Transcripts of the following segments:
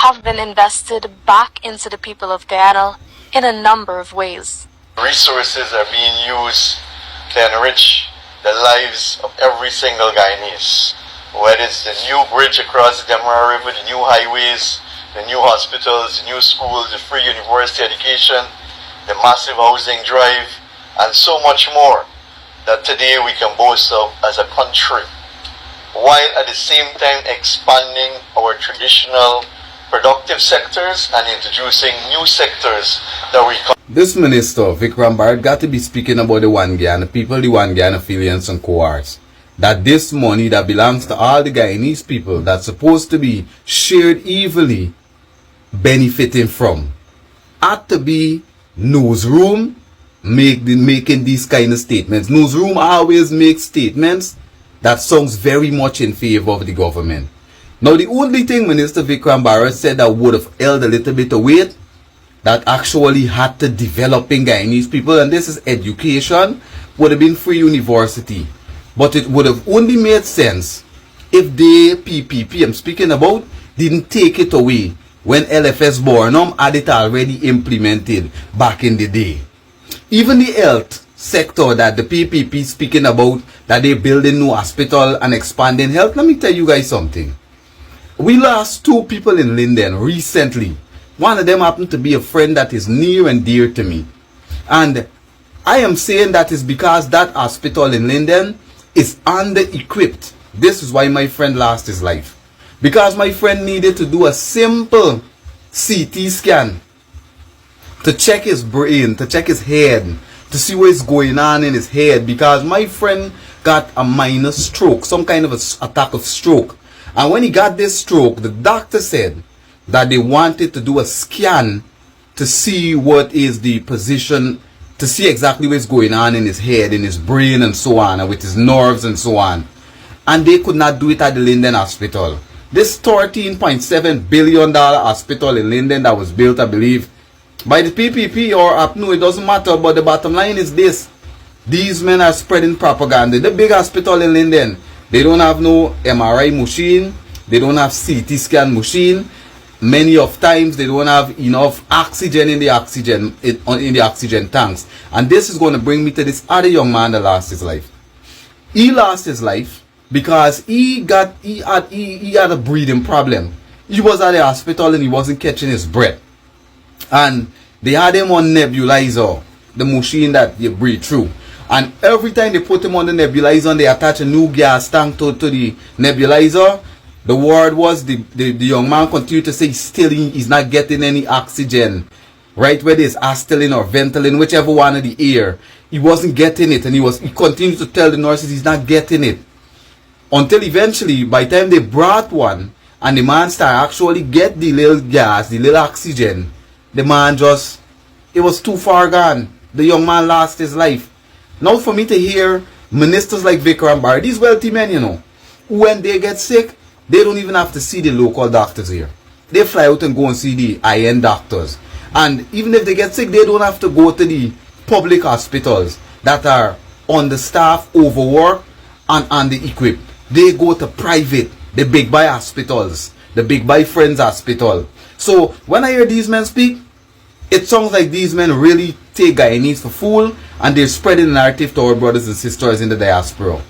have been invested back into the people of Guyana in a number of ways. Resources are being used to enrich the lives of every single Guyanese. Whether it's the new bridge across the Demerara River, the new highways, the new hospitals, the new schools, the free university education, the massive housing drive, and so much more that today we can boast of as a country, while at the same time expanding our traditional productive sectors and introducing new sectors that we call. This minister, Vikram Bharat, got to be speaking about the One Guyana people, the One Guyana affiliates and cohorts. That this money that belongs to all the Guyanese people that's supposed to be shared evenly, benefiting from, ought to be newsroom making these kind of statements. Newsroom always makes statements that sounds very much in favor of the government. Now the only thing Minister Vikram Bharat said that would have held a little bit of weight, that actually had to develop in Guyanese people, and this is education, would have been free university. But it would have only made sense if the PPP I'm speaking about didn't take it away when LFS Bornum had it already implemented back in the day. Even the health sector that the PPP speaking about, that they're building new hospital and expanding health, let me tell you guys something. We lost 2 people in Linden recently. One of them happened to be a friend that is near and dear to me. And I am saying that is because that hospital in Linden is under-equipped. This is why my friend lost his life. Because my friend needed to do a simple CT scan to check his brain, to check his head, to see what's going on in his head. Because my friend got a minor stroke, some kind of an attack of stroke. And when he got this stroke, the doctor said that they wanted to do a scan to see what is the position, to see exactly what's going on in his head, in his brain and so on, and with his nerves and so on. And they could not do it at the Linden Hospital. This $13.7 billion hospital in Linden that was built, I believe, by the PPP or APNU, it doesn't matter, but the bottom line is this. These men are spreading propaganda. The big hospital in Linden, they don't have no MRI machine, they don't have CT scan machine. Many of times they don't have enough oxygen in the oxygen tanks. And this is going to bring me to this other young man that lost his life. He lost his life because he had a breathing problem. He was at the hospital and he wasn't catching his breath. And they had him on nebulizer, the machine that you breathe through. And every time they put him on the nebulizer and they attach a new gas tank to the nebulizer, the word was the young man continued to say he's not getting any oxygen. Right, whether it's Astelin or Ventolin, whichever one of the air, he wasn't getting it, and he continued to tell the nurses he's not getting it. Until eventually, by the time they brought one, and the man started actually get the little gas, the little oxygen, the man just, it was too far gone. The young man lost his life. Now for me to hear ministers like Vikram Bharat, these wealthy men, you know, when they get sick, they don't even have to see the local doctors here. They fly out and go and see the high-end doctors. And even if they get sick, they don't have to go to the public hospitals that are understaffed, overworked, and under-equipped. They go to private, the big buy hospitals, the big buy friends hospital. So when I hear these men speak, it sounds like these men really take Guyanese for fool, and they're spreading the narrative to our brothers and sisters in the diaspora.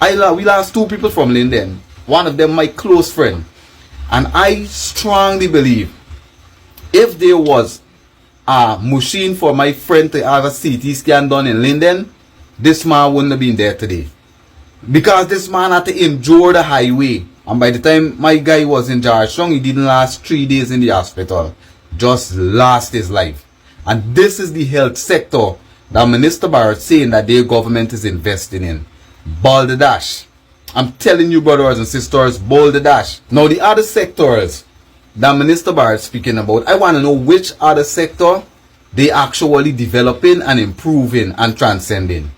We lost 2 people from Linden. One of them my close friend. And I strongly believe if there was a machine for my friend to have a CT scan done in Linden, this man wouldn't have been there today. Because this man had to endure the highway. And by the time my guy was in Georgetown, he didn't last 3 days in the hospital. Just lost his life. And this is the health sector that Minister Bharat saying that their government is investing in. Balderdash. I'm telling you, brothers and sisters, balderdash. Now the other sectors that Minister Bharat speaking about, I want to know which other sector they actually developing and improving and transcending.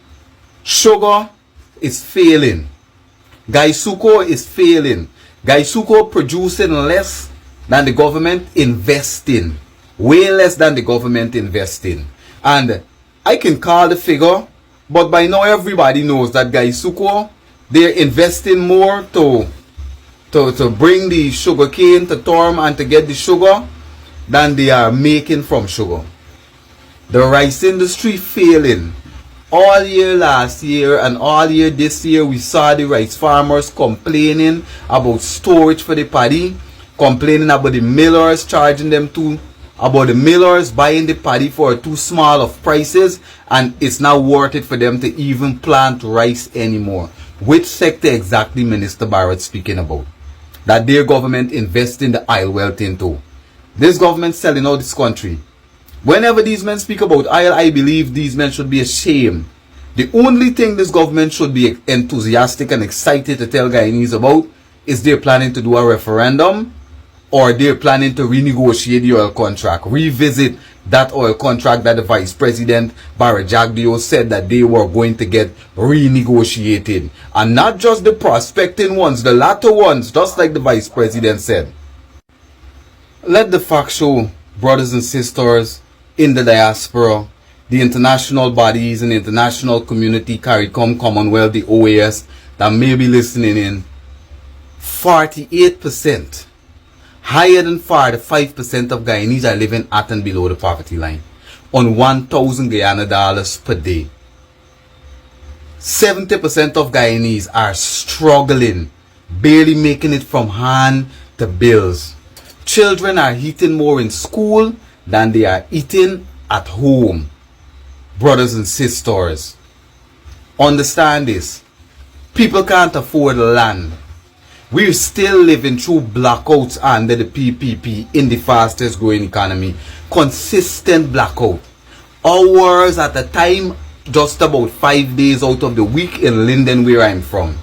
Sugar is failing. Gaisuko is failing. Gaisuko producing less than the government investing. Way less than the government investing. And I can call the figure, but by now everybody knows that Gaisuko, they're investing more to to bring the sugar cane to Torm and to get the sugar than they are making from sugar. The rice industry failing. All year last year and all year this year, we saw the rice farmers complaining about storage for the paddy, complaining about the millers charging them about the millers buying the paddy for too small of prices, and it's not worth it for them to even plant rice anymore. Which sector exactly Minister Barrett speaking about? That their government invest in the oil wealth into. This government selling out this country. Whenever these men speak about oil, I believe these men should be ashamed. The only thing this government should be enthusiastic and excited to tell Guyanese about is they're planning to do a referendum, or they're planning to renegotiate the oil contract, revisit that oil contract that the Vice President Barrett Jagdeo said that they were going to get renegotiated. And not just the prospecting ones, the latter ones, just like the Vice President said. Let the facts show, brothers and sisters in the diaspora, the international bodies and the international community, CARICOM, Commonwealth, the OAS, that may be listening in, 48%, higher than 45% of Guyanese are living at and below the poverty line, on 1,000 Guyana dollars per day. 70% of Guyanese are struggling, barely making it from hand to bills. Children are eating more in school than they are eating at home. Brothers and sisters, understand this. People can't afford land. We're still living through blackouts under the PPP in the fastest growing economy. Consistent blackout. Hours at a time, just about 5 days out of the week in Linden, where I'm from.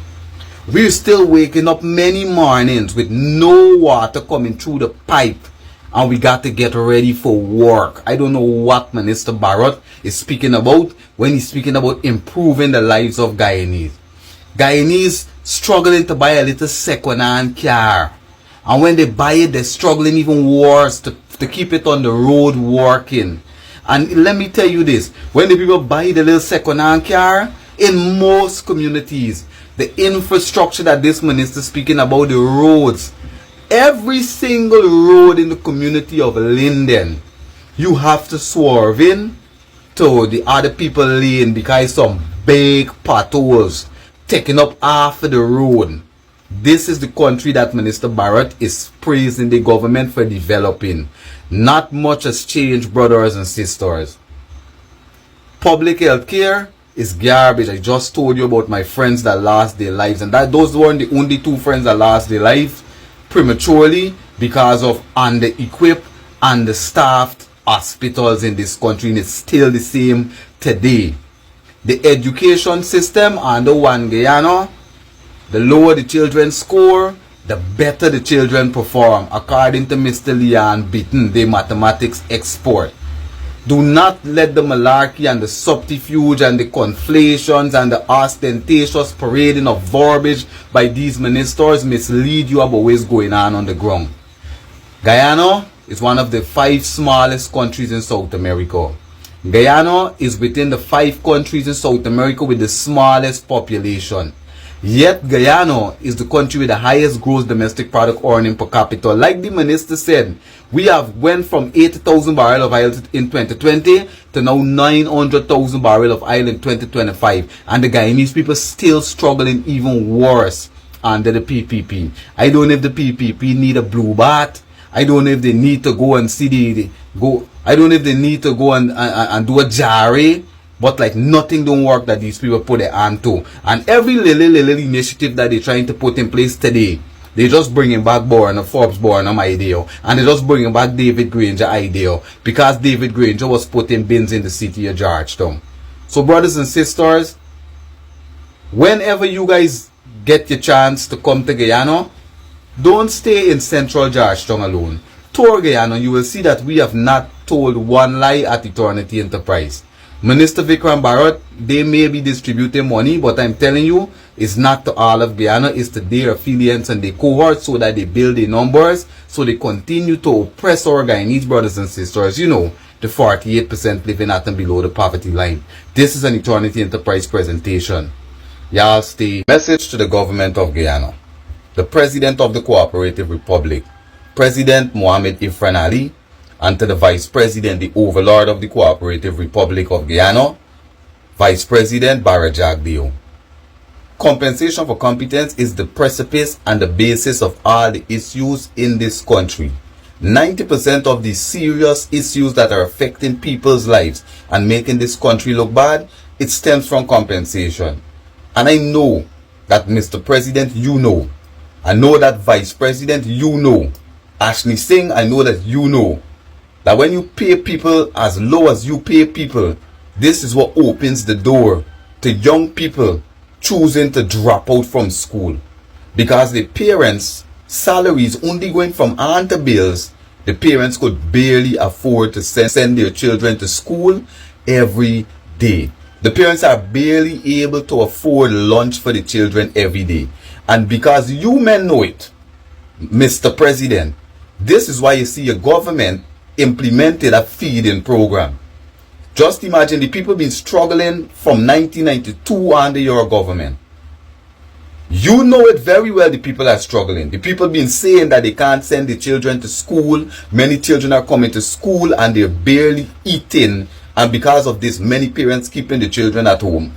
We're still waking up many mornings with no water coming through the pipe, and we got to get ready for work. I don't know what Minister Barrett is speaking about when he's speaking about improving the lives of Guyanese. Guyanese struggling to buy a little second-hand car, and when they buy it, they're struggling even worse to keep it on the road working. And let me tell you this, when the people buy the little second-hand car, in most communities, the infrastructure that this minister is speaking about, the roads, every single road in the community of Linden, you have to swerve in to the other people lane because some big potholes taking up half of the road. This is the country that Minister Barrett is praising the government for developing. Not much has changed, brothers and sisters. Public health care is garbage. I just told you about my friends that lost their lives, and that those weren't the only two friends that lost their lives prematurely because of under-equipped, understaffed hospitals in this country, and it's still the same today. The education system under One Guyana, the lower the children score, the better the children perform, according to Mr. Leon Beaton, the mathematics expert. Do not let the malarkey and the subterfuge and the conflations and the ostentatious parading of verbiage by these ministers mislead you about what's going on the ground. Guyana is one of the 5 smallest countries in South America. Guyana is within the 5 countries in South America with the smallest population. Yet Guyana is the country with the highest gross domestic product earning per capita. Like the minister said, we have went from 80,000 barrels of oil in 2020 to now 900,000 barrels of oil in 2025. And the Guyanese people still struggling even worse under the PPP. I don't know if the PPP need a blue bath. I don't know if they need to go and see I don't know if they need to go and do a jari. But like nothing don't work that these people put their hand to. And every little initiative that they're trying to put in place today, they just bringing back Forbes Burnham idea. And they just bringing back David Granger idea. Because David Granger was putting bins in the city of Georgetown. So brothers and sisters, whenever you guys get your chance to come to Guyana, don't stay in central Georgetown alone. Tour Guyana, you will see that we have not told one lie at Eternity Enterprise. Minister Vikram Barrett, they may be distributing money, but I'm telling you, it's not to all of Guyana, it's to their affiliates and their cohorts so that they build their numbers, so they continue to oppress our Guyanese brothers and sisters. You know, the 48% living at and below the poverty line. This is an Eternity Enterprise presentation. Y'all stay. Message to the government of Guyana. the President of the Cooperative Republic, President Mohamed Ifran Ali, and to the Vice President, the Overlord of the Cooperative Republic of Guyana, Vice President Barra Jagdeo. Compensation for competence is the precipice and the basis of all the issues in this country. 90% of the serious issues that are affecting people's lives and making this country look bad, it stems from compensation. And I know that Mr. President, you know. I know that Vice President, you know. Ashley Singh, I know that you know. That when you pay people as low as you pay people, this is what opens the door to young people choosing to drop out from school. Because the parents' salaries only going from aunt to bills, the parents could barely afford to send their children to school every day. The parents are barely able to afford lunch for the children every day. And because you men know it, Mr. President, this is why you see your government implemented a feeding program. Just imagine the people been struggling from 1992 under your government. You know it very well, the people are struggling. The people been saying that they can't send the children to school. Many children are coming to school and they're barely eating. And because of this, many parents keeping the children at home.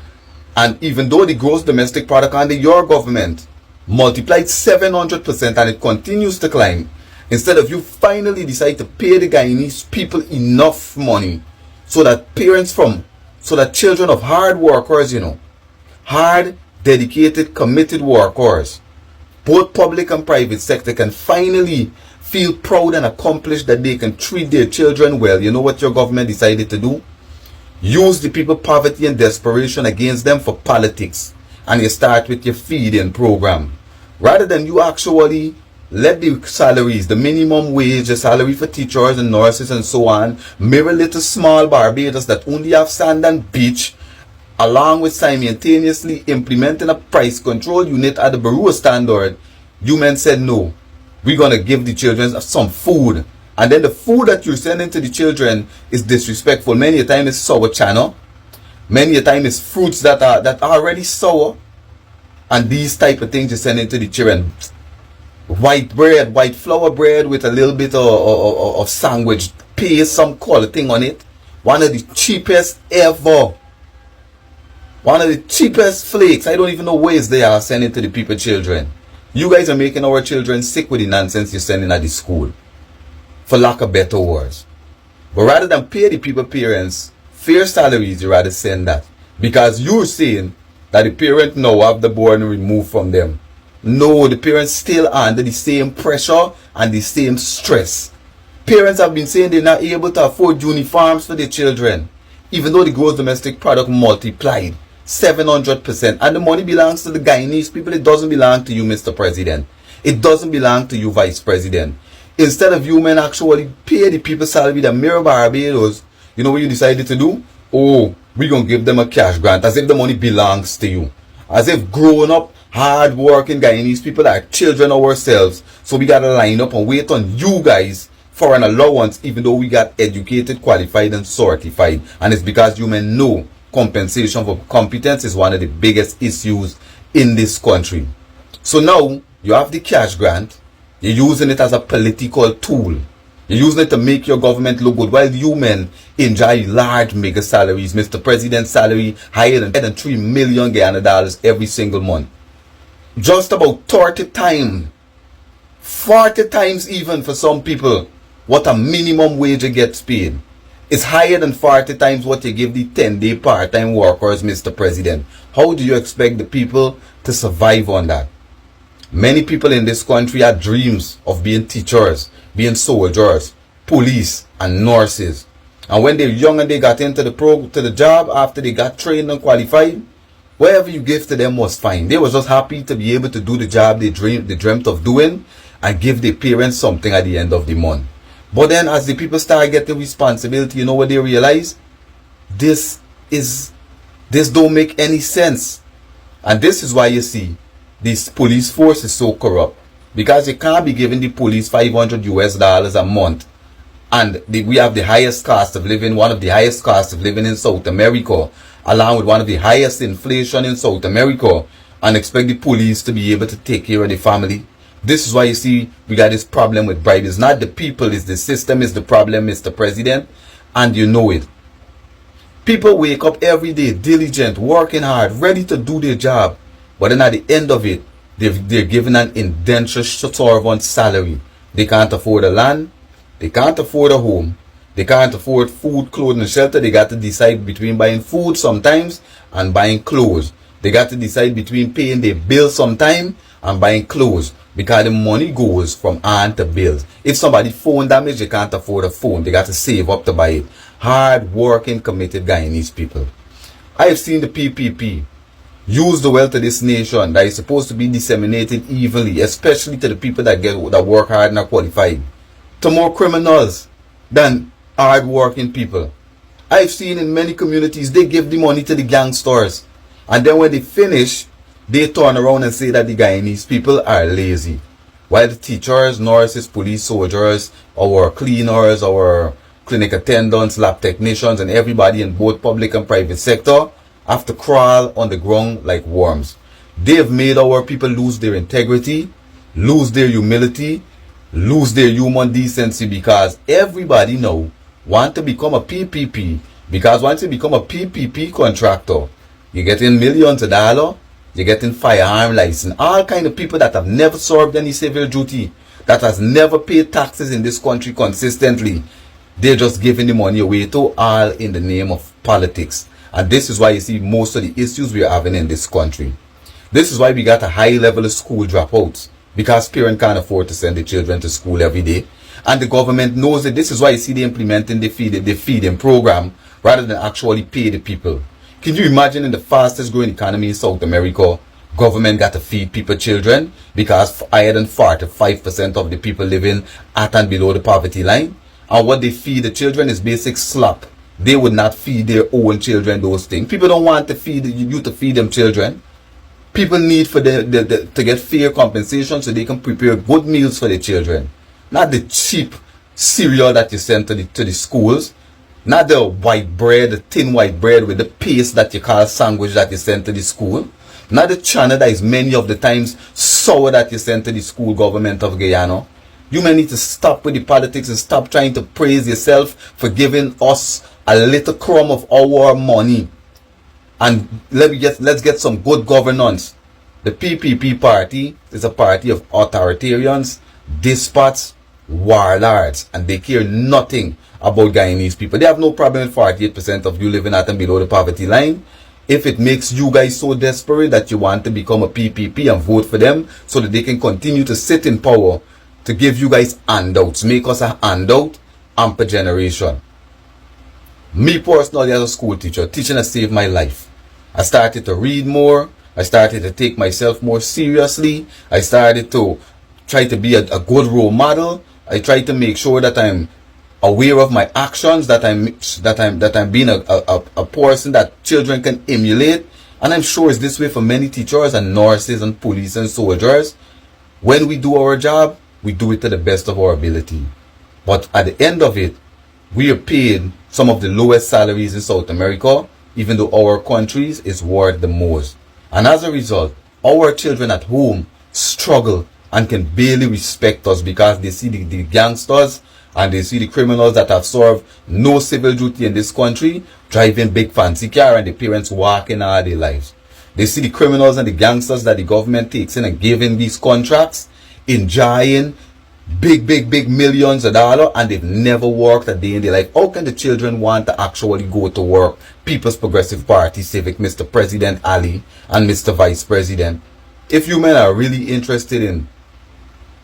And even though the gross domestic product under your government multiplied 700% and it continues to climb, instead of you finally decide to pay the Guyanese people enough money so that children of hard workers, hard, dedicated, committed workers, both public and private sector, can finally feel proud and accomplished that they can treat their children well. You know what your government decided to do? Use the people poverty and desperation against them for politics. And you start with your feeding program. Rather than you actually let the salaries, the minimum wage, the salary for teachers and nurses and so on, mirror little small Barbados that only have sand and beach, along with simultaneously implementing a price control unit at the Bureau standard, you men said no. We're going to give the children some food. And then the food that you're sending to the children is disrespectful. Many a time it's sour channel. Many a time it's fruits that are already sour. And these type of things you're sending to the children. White bread, white flour bread with a little bit of sandwich paste, some color thing on it. One of the cheapest ever. One of the cheapest flakes. I don't even know where they are sending to the people children. You guys are making our children sick with the nonsense you're sending at the school. For lack of better words. But rather than pay the people parents fair salaries, you rather send that. Because you're saying that the parent now have the burden removed from them. No, the parents still under the same pressure and the same stress. Parents have been saying they're not able to afford uniforms for their children. Even though the gross domestic product multiplied 700%. And the money belongs to the Guyanese people. It doesn't belong to you, Mr. President. It doesn't belong to you, Vice President. Instead of you men actually pay the people salary that mirror Barbados, you know what you decided to do? Oh, we're going to give them a cash grant as if the money belongs to you. As if grown up, hard working Guyanese people are children ourselves. So we got to line up and wait on you guys for an allowance, even though we got educated, qualified and certified. And it's because you men know compensation for competence is one of the biggest issues in this country. So now you have the cash grant. You're using it as a political tool. You're using it to make your government look good while you men enjoy large mega salaries. Mr. President's salary higher than 3 million Guyana dollars every single month. Just about 30 times, 40 times even for some people, what a minimum wage gets paid. It's higher than 40 times what you give the 10-day part-time workers, Mr. President. How do you expect the people to survive on that? Many people in this country had dreams of being teachers, being soldiers, police, and nurses. And when they're young and they got into the job after they got trained and qualified, whatever you give to them was fine. They were just happy to be able to do the job they dreamt of doing and give their parents something at the end of the month. But then as the people start getting responsibility, you know what they realize? This don't make any sense. And this is why you see this police force is so corrupt. Because you can't be giving the police $500 a month. And we have the highest cost of living, one of the highest costs of living in South America, along with one of the highest inflation in South America. and expect the police to be able to take care of the family. This is why you see we got this problem with bribe. It's not the people, it's the system is the problem, Mr. President, and you know it. People wake up every day, diligent, working hard, ready to do their job, but then at the end of it, they're given an indentured servant salary. They can't afford a land, they can't afford a home, they can't afford food, clothing, and shelter. They got to decide between buying food sometimes and buying clothes. They got to decide between paying their bills sometime and buying clothes, because the money goes from hand to bills. If somebody phone damage, they can't afford a phone. They got to save up to buy it. Hard working, committed Guyanese people. I have seen the PPP use the wealth of this nation that is supposed to be disseminated evenly, especially to the people that work hard and are qualified, to more criminals than hard working people. I've seen in many communities they give the money to the gangsters, and then when they finish, they turn around and say that the Guyanese people are lazy, while the teachers, nurses, police, soldiers, our cleaners, our clinic attendants, lab technicians, and everybody in both public and private sector have to crawl on the ground like worms. They have made our people lose their integrity, lose their humility, lose their human decency, because everybody now want to become a PPP. Because once you become a PPP contractor, you're getting millions of dollars, you're getting firearm license. All kind of people that have never served any civil duty, that has never paid taxes in this country consistently, they're just giving the money away to all in the name of politics. And this is why you see most of the issues we're having in this country. This is why we got a high level of school dropouts, because parents can't afford to send their children to school every day. And the government knows it. This is why you see they implementing the feeding program rather than actually pay the people. Can you imagine, in the fastest growing economy in South America, government got to feed people children, because higher than 45% of the people living at and below the poverty line? And what they feed the children is basic slop. They would not feed their own children those things. People don't want to feed you to feed them children. People need for to get fair compensation so they can prepare good meals for their children. Not the cheap cereal that you send to the schools. Not the white bread, the thin white bread with the paste that you call sandwich that you send to the school. Not the chana that is many of the times sour that you send to the school government of Guyana. You may need to stop with the politics and stop trying to praise yourself for giving us a little crumb of our money. And let's get some good governance. The PPP party is a party of authoritarians, despots, warlords, and they care nothing about Guyanese people. They have no problem with 48% of you living at and below the poverty line. If it makes you guys so desperate that you want to become a PPP and vote for them so that they can continue to sit in power, to give you guys handouts, make us a handout, amper generation. Me personally, as a school teacher, teaching has saved my life. I started to read more. I started to take myself more seriously. I started to try to be a good role model. I try to make sure that I'm aware of my actions, that I'm being a person that children can emulate. And I'm sure it's this way for many teachers and nurses and police and soldiers. When we do our job, we do it to the best of our ability. But at the end of it, we are paid some of the lowest salaries in South America, even though our countries is worth the most. And as a result, our children at home struggle and can barely respect us, because they see the gangsters and they see the criminals that have served no civil duty in this country driving big fancy car and the parents walking all their lives. They see the criminals and the gangsters that the government takes in and giving these contracts, enjoying big millions of dollars, and they've never worked a day in their life. How can the children want to actually go to work? People's Progressive Party Civic, Mr. President Ali and Mr. Vice President. If you men are really interested in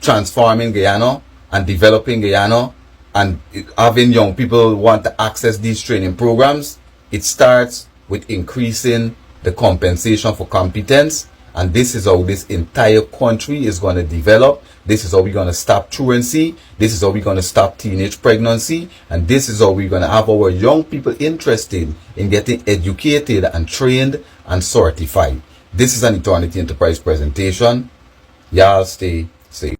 transforming Guyana and developing Guyana and having young people want to access these training programs, it starts with increasing the compensation for competence. And this is how this entire country is going to develop. This is how we're going to stop truancy. This is how we're going to stop teenage pregnancy. And this is how we're going to have our young people interested in getting educated and trained and certified. This is an Eternity Enterprise presentation. Y'all stay safe.